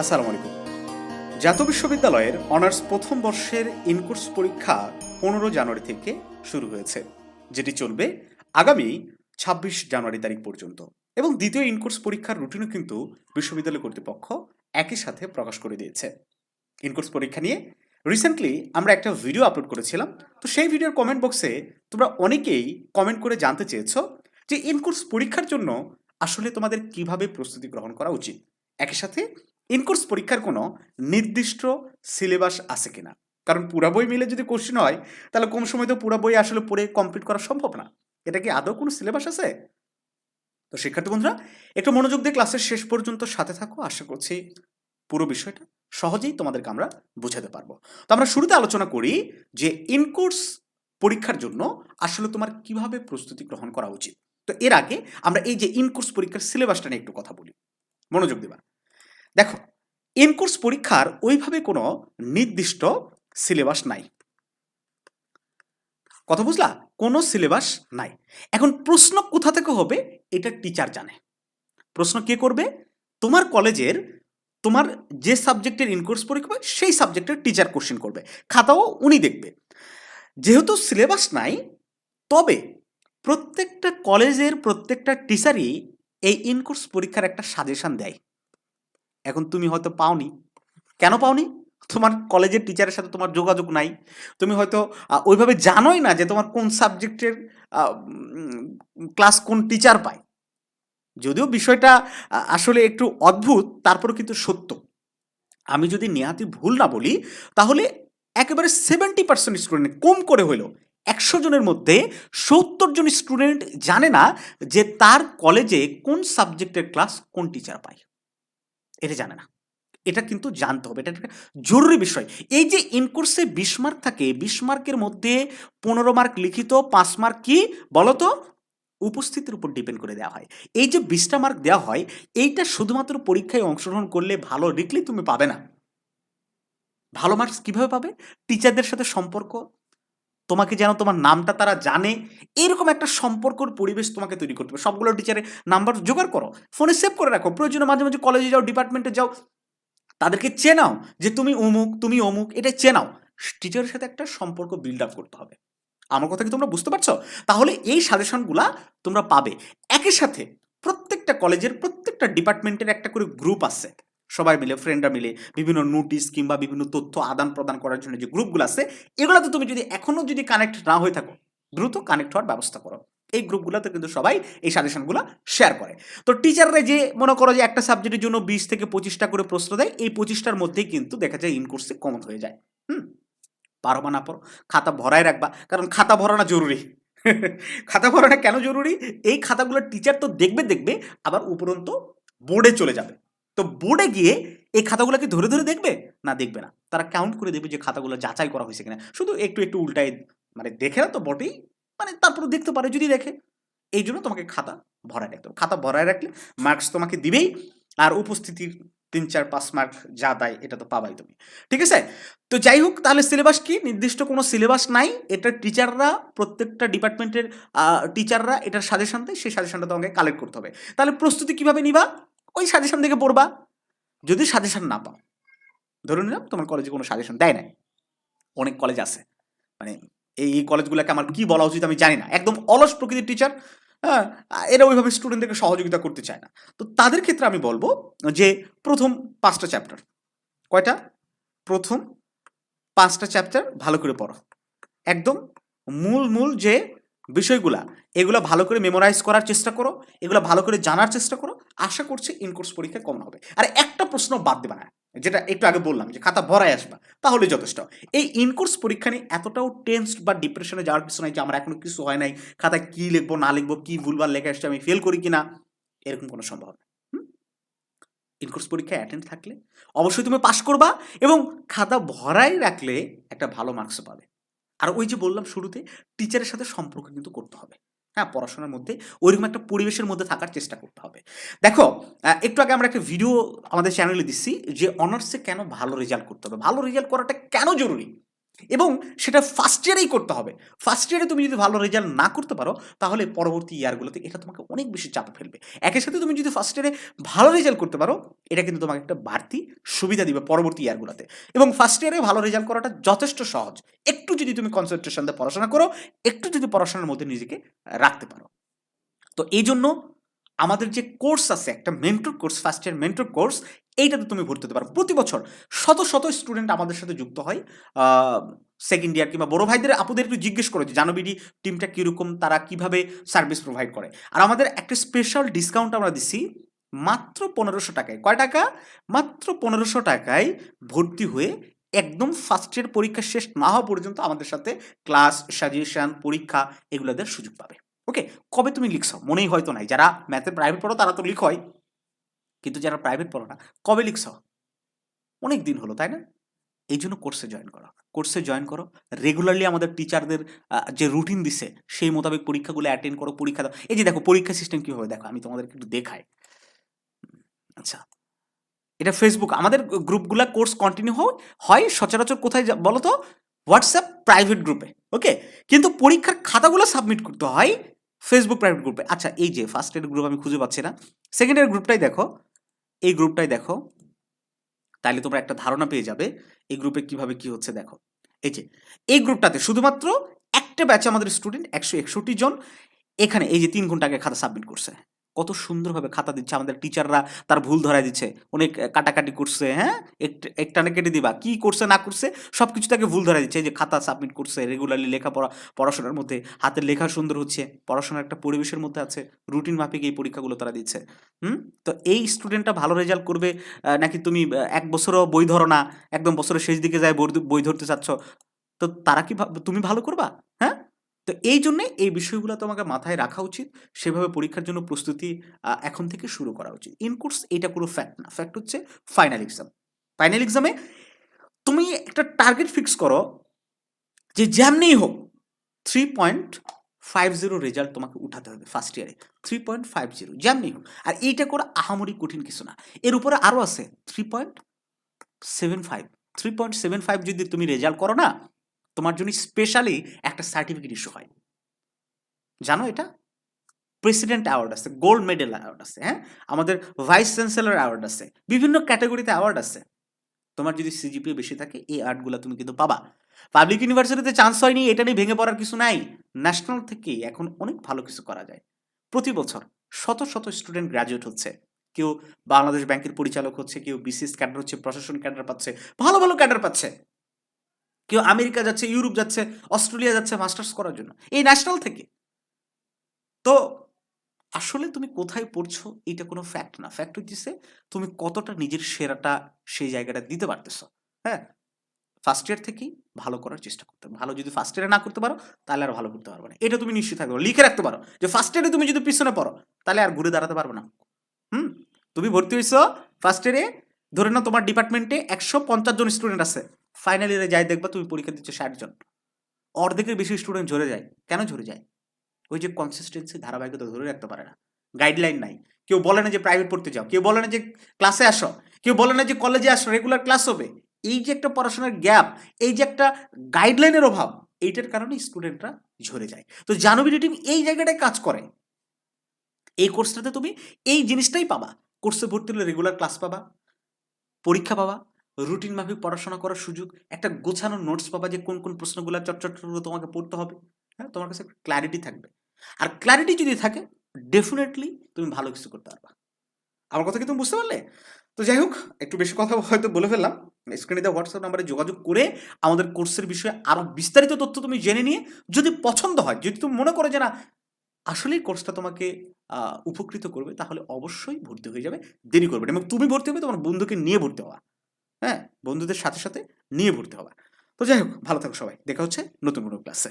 আসসালামু আলাইকুম। জাতীয় বিশ্ববিদ্যালয়ের অনার্স প্রথম বর্ষের ইনকোর্স পরীক্ষা 15 জানুয়ারি থেকে শুরু হয়েছে, যেটি চলবে আগামী 26 জানুয়ারি তারিখ পর্যন্ত। এবং দ্বিতীয় ইনকোর্স পরীক্ষার রুটিনও কিন্তু বিশ্ববিদ্যালয় কর্তৃপক্ষ একই সাথে প্রকাশ করে দিয়েছে। ইনকোর্স পরীক্ষা নিয়ে রিসেন্টলি আমরা একটা ভিডিও আপলোড করেছিলাম। তো সেই ভিডিওর কমেন্ট বক্সে তোমরা অনেকেই কমেন্ট করে জানতে চেয়েছো যে ইনকোর্স পরীক্ষার জন্য আসলে তোমাদের কিভাবে প্রস্তুতি গ্রহণ করা উচিত, একই সাথে ইনকোর্স পরীক্ষার কোনো নির্দিষ্ট সিলেবাস আছে কিনা। কারণ পুরা বই মিলে যদি কোশ্চেন হয় তাহলে কম সময় তো পুরা বই আসলে পড়ে কমপ্লিট করা সম্ভব না। এটা কি আদৌ কোনো সিলেবাস আছে? তো শিক্ষার্থী বন্ধুরা, একটু মনোযোগ দিয়ে ক্লাসের শেষ পর্যন্ত সাথে থাকো। আশা করছি পুরো বিষয়টা সহজেই তোমাদেরকে আমরা বোঝাতে পারবো। তো আমরা শুরুতে আলোচনা করি যে ইনকোর্স পরীক্ষার জন্য আসলে তোমার কিভাবে প্রস্তুতি গ্রহণ করা উচিত। তো এর আগে আমরা এই যে ইনকোর্স পরীক্ষার সিলেবাসটা নিয়ে একটু কথা বলি। মনোযোগ দিবা। দেখো, ইনকোর্স পরীক্ষার ওইভাবে কোনো নির্দিষ্ট সিলেবাস নাই। কথা বুঝলা? কোনো সিলেবাস নাই। এখন প্রশ্ন কোথা থেকে হবে এটা টিচার জানে। প্রশ্ন কে করবে? তোমার কলেজের তোমার যে সাবজেক্টের ইনকোর্স পরীক্ষা হবে সেই সাবজেক্টের টিচার কোশ্চেন করবে, খাতাও উনি দেখবে। যেহেতু সিলেবাস নাই, তবে প্রত্যেকটা কলেজের প্রত্যেকটা টিচারই এই ইনকোর্স পরীক্ষার একটা সাজেশন দেয়। এখন তুমি হয়তো পাওনি। কেন পাওনি? তোমার কলেজের টিচারের সাথে তোমার যোগাযোগ নাই। তুমি হয়তো ওইভাবে জানোই না যে তোমার কোন সাবজেক্টের ক্লাস কোন টিচার পায়। যদিও বিষয়টা আসলে একটু অদ্ভুত, তারপরেও কিন্তু সত্য। আমি যদি নেহাতি ভুল না বলি, তাহলে একেবারে 70% স্টুডেন্ট, কম করে হইলেও 100 জনের মধ্যে 70 জন স্টুডেন্ট জানে না যে তার কলেজে কোন সাবজেক্টের ক্লাস কোন টিচার পায়। এটা জানে না। এটা কিন্তু জানতে হবে, এটা একটা জরুরি বিষয়। এই যে ইনকোর্সে 20 মার্ক থাকে, 20 মার্কের মধ্যে 15 মার্ক লিখিত, 5 মার্ক কি বলতো? উপস্থিতির উপর ডিপেন্ড করে দেওয়া হয়। এই যে 20টা মার্ক দেওয়া হয়, এইটা শুধুমাত্র পরীক্ষায় অংশগ্রহণ করলে ভালো লিখলেই তুমি পাবে না। ভালো মার্কস কিভাবে পাবে? টিচারদের সাথে সম্পর্ক, তোমাকে যেন তোমার নামটা তারা জানে, এরকম একটা সম্পর্কর পরিবেশ তোমাকে তৈরি করতে হবে। সবগুলো টিচারের নাম্বার জোগাড় করো, ফোনে সেভ করে রাখো, প্রয়োজনে মাঝে মাঝে কলেজে যাও, ডিপার্টমেন্টে যাও, তাদেরকে চেনাও যে তুমি অমুক, তুমি অমুক, এটা চেনাও। টিচারের সাথে একটা সম্পর্ক বিল্ড আপ করতে হবে। আমার কথা কি তোমরা বুঝতে পারছো? তাহলে এই সাজেশনগুলা তোমরা পাবে। একই সাথে প্রত্যেকটা কলেজের প্রত্যেকটা ডিপার্টমেন্টের একটা করে গ্রুপ আছে। সবাই মিলে, ফ্রেন্ডরা মিলে বিভিন্ন নোটিশ কিংবা বিভিন্ন তথ্য আদান প্রদান করার জন্য যে গ্রুপগুলো আছে, এগুলোতে তুমি যদি এখনো যদি কানেক্ট না হয়ে থাকো, দ্রুত কানেক্ট হওয়ার ব্যবস্থা করো। এই গ্রুপগুলোতে কিন্তু সবাই এই সাজেশনগুলো শেয়ার করে। তো টিচাররা যে মনে করো যে একটা সাবজেক্টের জন্য 20 থেকে 25টা করে প্রশ্ন দেয়, এই 25টার মধ্যেই কিন্তু দেখা যায় ইনকোর্সে কমন হয়ে যায়। পারো বা না পারো, খাতা ভরায় রাখবা, কারণ খাতা ভরানো জরুরি। খাতা ভরানো কেন জরুরি? এই খাতাগুলো টিচার তো দেখবে দেখবে, আবার উপরন্ত বোর্ডে চলে যাবে। তো বোর্ডে গিয়ে এই খাতাগুলোকে ধরে ধরে দেখবে না? দেখবে না। তারা কাউন্ট করে দেখবে যে খাতাগুলো যাচাই করা হয়েছে কিনা। শুধু একটু একটু উল্টায়, মানে দেখে না তো বটেই, মানে তারপরে দেখতে পারে যদি দেখে। এই জন্য তোমাকে খাতা ভরায় রাখতে হবে। খাতা ভরায় রাখলে মার্কস তোমাকে দিবেই, আর উপস্থিতির 3, 4, 5 মার্ক যা দেয় এটা তো পাবাই তুমি। ঠিক আছে? তো যাই হোক, তাহলে সিলেবাস কি? নির্দিষ্ট কোনো সিলেবাস নাই। এটা টিচাররা, প্রত্যেকটা ডিপার্টমেন্টের টিচাররা এটার সাজেশন দেয়, সেই সাজেশনটা তোমাকে কালেক্ট করতে হবে। তাহলে প্রস্তুতি কিভাবে নিবা? ওই সাজেশন থেকে পড়বা। যদি সাজেশন না পাও, ধরে নিলাম তোমার কলেজে কোনো সাজেশন দেয় নাই। অনেক কলেজ আছে, মানে এই কলেজগুলোকে আমার কি বলা উচিত আমি জানি না, একদম অলস প্রকৃতির টিচার। হ্যাঁ, এরা ওইভাবে স্টুডেন্টদেরকে সহযোগিতা করতে চায় না। তো তাদের ক্ষেত্রে আমি বলবো যে প্রথম 5টা চ্যাপ্টার, কয়টা? প্রথম 5টা চ্যাপ্টার ভালো করে পড়ো। একদম মূল মূল যে বিষয়গুলা, এগুলো ভালো করে মেমোরাইজ করার চেষ্টা করো, এগুলো ভালো করে জানার চেষ্টা করো। আশা করছি ইনকোর্স পরীক্ষায় কমন হবে। আর একটা প্রশ্ন বাদ দেবা না, যেটা একটু আগে বললাম যে খাতা ভরায় আসবা, তাহলে যথেষ্ট। এই ইনকোর্স পরীক্ষা নিয়ে এতটাও টেনসড বা ডিপ্রেশনে যাওয়ার কিছু নাই যে আমার এখনো কিছু হয় নাই, খাতায় কি লিখবো না লিখবো, কি ভুলভাল লেখা আসছে, আমি ফেল করি কিনা, এরকম কোনো সম্ভাবনা। ইনকোর্স পরীক্ষায় অ্যাটেন্ড থাকলে অবশ্যই তুমি পাশ করবা, এবং খাতা ভরাই রাখলে একটা ভালো মার্কস পাবে। আর ওই যে বললাম শুরুতে, টিচারের সাথে সম্পর্ক কিন্তু করতে হবে। হ্যাঁ, পড়াশোনার মধ্যে ওইরকম একটা পরিবেশের মধ্যে থাকার চেষ্টা করতে হবে। দেখো, একটু আগে আমরা একটা ভিডিও আমাদের চ্যানেলে দিচ্ছি যে অনার্সে কেন ভালো রেজাল্ট করতে হবে, ভালো রেজাল্ট করাটা কেন জরুরি। এবং সেটা ফার্স্ট ইয়ারেই করতে হবে। ফার্স্ট ইয়ারে তুমি যদি ভালো রেজাল্ট না করতে পারো তাহলে পরবর্তী ইয়ারগুলোতে এটা তোমাকে অনেক বেশি চাপে ফেলবে। একই সাথে তুমি যদি ফার্স্ট ইয়ারে ভালো রেজাল্ট করতে পারো এটা কিন্তু তোমাকে একটা বাড়তি সুবিধা দিবে পরবর্তী ইয়ারগুলোতে। এবং ফার্স্ট ইয়ারে ভালো রেজাল্ট করাটা যথেষ্ট সহজ, একটু যদি তুমি কনসেন্ট্রেশন দিয়ে পড়াশোনা করো, একটু যদি পড়াশোনার মধ্যে নিজেকে রাখতে পারো। তো এই জন্য আমাদের যে কোর্স আছে একটা mentor course, first year mentor course, এইটাতে তুমি ভর্তি হতে পারো। প্রতি বছর শত শত স্টুডেন্ট আমাদের সাথে যুক্ত হয়। সেকেন্ড ইয়ার কিংবা বড় ভাইদের আপুদের একটু জিজ্ঞেস করে যে জানোবিডি টিমটা কীরকম, তারা কিভাবে সার্ভিস প্রোভাইড করে। আর আমাদের একটা স্পেশাল ডিসকাউন্ট আমরা দিচ্ছি মাত্র 1500 টাকায়। কয় টাকা? মাত্র 1500 টাকায় ভর্তি হয়ে একদম ফার্স্ট ইয়ার পরীক্ষা শেষ না হওয়া পর্যন্ত আমাদের সাথে ক্লাস, সাজেশন, পরীক্ষা এগুলো দেওয়ার সুযোগ পাবে। ওকে, কবে তুমি লিখছো মনেই হয়তো নাই। যারা ম্যাথের প্রাইভেট পড়ো তারা তো লিখ হয়, কিন্তু যারা প্রাইভেট পড়ো না কবে লিখছো? অনেক দিন হলো, তাই না? এই জন্য কোর্সে জয়েন করো। কোর্সে জয়েন করো, রেগুলারলি আমাদের টিচারদের যে রুটিন দিছে সেই মোতাবেক পরীক্ষাগুলো অ্যাটেন্ড করো, পরীক্ষা দাও। এই যে দেখো পরীক্ষা সিস্টেম কীভাবে, দেখো আমি তোমাদেরকে একটু দেখাই। আচ্ছা, এটা ফেসবুক, আমাদের গ্রুপগুলা কোর্স কন্টিনিউ হয় সচরাচর কোথায় বলো তো? হোয়াটসঅ্যাপ প্রাইভেট গ্রুপে। ওকে, কিন্তু পরীক্ষার খাতাগুলো সাবমিট করতে হয় ফেসবুক প্রাইভেট গ্রুপে। আচ্ছা, এই যে ফার্স্ট ইয়ার গ্রুপ আমি খুঁজে পাচ্ছি না, সেকেন্ড ইয়ার গ্রুপটাই দেখো, এই গ্রুপটাই দেখো, তাহলে তোমরা একটা ধারণা পেয়ে যাবে এই গ্রুপে কিভাবে কি হচ্ছে। দেখো এই যে এই গ্রুপটাতে শুধুমাত্র একটা ব্যাচে আমাদের স্টুডেন্ট 161 জন। এখানে এই যে 3 ঘন্টা আগে খাতা সাবমিট করছে, কত সুন্দরভাবে খাতা দিচ্ছে আমাদের টিচাররা, তার ভুল ধরায় দিচ্ছে, অনেক কাটাকাটি করছে, হ্যাঁ একটানে কেটে দিবা, কি করছে না করছে সব কিছু তাকে ভুল ধরায় দিচ্ছে। এই যে খাতা সাবমিট করছে, রেগুলারলি লেখাপড়া, পড়াশোনার মধ্যে হাতের লেখা সুন্দর হচ্ছে, পড়াশোনার একটা পরিবেশের মধ্যে আছে, রুটিন মাফিক এই পরীক্ষাগুলো তারা দিচ্ছে। তো এই স্টুডেন্টটা ভালো রেজাল্ট করবে নাকি তুমি 1 বছরও বই ধরো না, একদম বছরের শেষ দিকে যায় বই ধরতে চাচ্ছ, তো তারা কি তুমি ভালো করবা? হ্যাঁ, তো এই জন্যে এই বিষয়গুলো তোমাকে মাথায় রাখা উচিত। সেভাবে পরীক্ষার জন্য প্রস্তুতি এখন থেকে শুরু করা উচিত। ইন কোর্স এটা কোনো ফ্যাক্ট না, ফ্যাক্ট হচ্ছে ফাইনাল এক্সাম। ফাইনাল এক্সামে তুমি একটা টার্গেট ফিক্স করো যে যেমনিই হোক 3.50 রেজাল্ট তোমাকে উঠাতে হবে ফার্স্ট ইয়ারে। 3.50 যেমনি হোক। আর এইটা করে আহামরি কঠিন কিছু না, এর উপরে আরও আছে 3.75। 3.75 যদি তুমি রেজাল্ট করো না, তোমার জন্য স্পেশালি একটা সার্টিফিকেট ইস্যু হয়, জানো এটা? প্রেসিডেন্ট অ্যাওয়ার্ড আছে, গোল্ড মেডেল অ্যাওয়ার্ড আছে, হ্যাঁ আমাদের ভাইস চ্যান্সেলর অ্যাওয়ার্ড আছে, বিভিন্ন ক্যাটাগরিতে অ্যাওয়ার্ড আছে। তোমার যদি সিজিপিএ বেশি থাকে এই আর্টগুলো তুমি কিন্তু পাবা। পাবলিক ইউনিভার্সিটিতে চান্স হয়নি এটা নিয়ে ভেঙে পড়ার কিছু নাই, ন্যাশনাল থেকে এখন অনেক ভালো কিছু করা যায়। প্রতি বছর শত শত স্টুডেন্ট গ্র্যাজুয়েট হচ্ছে, কেউ বাংলাদেশ ব্যাংকের পরিচালক হচ্ছে, কেউ বিসিএস ক্যাডার হচ্ছে, প্রশাসন ক্যাডার পাচ্ছে, ভালো ভালো ক্যাডার পাচ্ছে, কেউ আমেরিকা যাচ্ছে, ইউরোপ যাচ্ছে, অস্ট্রেলিয়া যাচ্ছে মাস্টার্স করার জন্য এই ন্যাশনাল থেকে। তো আসলে তুমি কোথায় পড়ছো এটা কোনো ফ্যাক্ট না, ফ্যাক্ট হচ্ছে তুমি কতটা নিজের সেরাটা সেই জায়গাটা দিতে পারতেছো। হ্যাঁ, ফার্স্ট ইয়ার থেকেই ভালো করার চেষ্টা করতে হবে। ভালো যদি ফার্স্ট ইয়ারে না করতে পারো তাহলে আর ভালো করতে পারবে না, এটা তুমি নিশ্চিত থাকবে, লিখে রাখতে পারো যে ফার্স্ট ইয়ারে তুমি যদি পিছনে পড়ো তাহলে আর ঘুরে দাঁড়াতে পারবে না। তুমি ভর্তি হয়েছো ফার্স্ট ইয়ারে, ধরে নাও তোমার ডিপার্টমেন্টে 150 জন স্টুডেন্ট আছে, ফাইনাল ইয়ারে যাই দেখবা তুমি পরীক্ষা দিচ্ছ 60 জন, অর্ধেকের বেশি স্টুডেন্ট ঝরে যায়। কেন ঝরে যায়? ওই যে কনসিস্টেন্সি, ধারাবাহিকতা ধরে রাখতে পারে না, গাইডলাইন নাই। কেউ বলে না যে প্রাইভেট পড়তে যাও, কেউ বলে না যে ক্লাসে আসো, কেউ বলে না যে কলেজে আসো, রেগুলার ক্লাস হবে। এই যে একটা পড়াশোনার গ্যাপ, এই যে একটা গাইডলাইনের অভাব, এইটার কারণে স্টুডেন্টরা ঝরে যায়। তো জানুবিডি টিম এই জায়গাটায় কাজ করে। এই কোর্সটাতে তুমি এই জিনিসটাই পাবা। কোর্সে ভর্তি হলে রেগুলার ক্লাস পাবা, পরীক্ষা পাবা, রুটিন মাফিক পড়াশোনা করার সুযোগ, একটা গোছানো নোটস পাবা যে কোন কোন প্রশ্নগুলো চটচট করে তোমাকে পড়তে হবে। হ্যাঁ, তোমার কাছে ক্ল্যারিটি থাকবে। আর ক্ল্যারিটি যদি থাকে ডেফিনেটলি তুমি ভালো কিছু করতে পারবা। আমার কথা কি তুমি বুঝতে পারলে? তো যাই হোক, একটু বেশি কথা হয়তো বলে ফেললাম। স্ক্রিনে দেওয়া হোয়াটসঅ্যাপ নাম্বারে যোগাযোগ করে আমাদের কোর্সের বিষয়ে আরও বিস্তারিত তথ্য তুমি জেনে নিয়ে যদি পছন্দ হয়, যদি তুমি মনে করো যে না আসলেই কোর্সটা তোমাকে উপকৃত করবে, তাহলে অবশ্যই ভর্তি হয়ে যাবে, দেরি করবে না। এবং তুমি ভর্তি হবে তোমার বন্ধুকে নিয়ে ভর্তি হওয়া, হ্যাঁ বন্ধুদের সাথে সাথে নিয়ে ভর্তি হওয়া। তো যাই হোক, ভালো থাকো সবাই, দেখা হচ্ছে নতুন কোনো ক্লাসে।